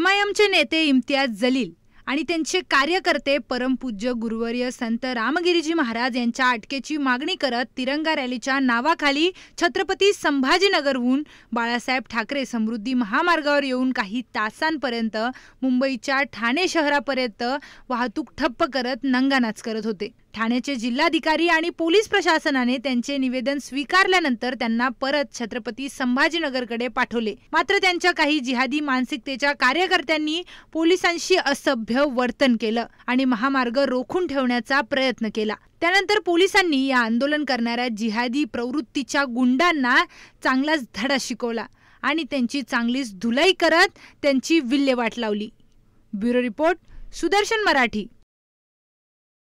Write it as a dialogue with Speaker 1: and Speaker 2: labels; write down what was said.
Speaker 1: एमआयएमचे नेते इम्तियाज जलील आणि त्यांचे कार्यकर्ते परमपूज्य गुरुवर्य संत रामगिरीजी महाराज यांच्या अटकेची मागणी करत तिरंगा रॅलीच्या नावाखाली छत्रपती संभाजीनगरहून बाळासाहेब ठाकरे समृद्धी महामार्गावर येऊन काही तासांपर्यंत मुंबईच्या ठाणे शहरापर्यंत वाहतूक ठप्प करत नंगानाच करत होते। ठाण्याचे जिल्हाधिकारी आणि पोलीस प्रशासनाने त्यांचे निवेदन स्वीकारल्यानंतर त्यांना परत छत्रपती संभाजीनगरकडे पाठवले। मात्र त्यांच्या काही जिहादी मानसिकतेच्या कार्यकर्त्यांनी पोलिसांशी असभ्य वर्तन केलं आणि महामार्ग रोखून ठेवण्याचा प्रयत्न केला। त्यानंतर पोलिसांनी या आंदोलन करणाऱ्या जिहादी प्रवृत्तीच्या गुंडांना चांगलाच धडा शिकवला आणि त्यांची चांगलीच धुलाई करत त्यांची विल्हेवाट लावली। Bureau report, Sudarshan Marathi.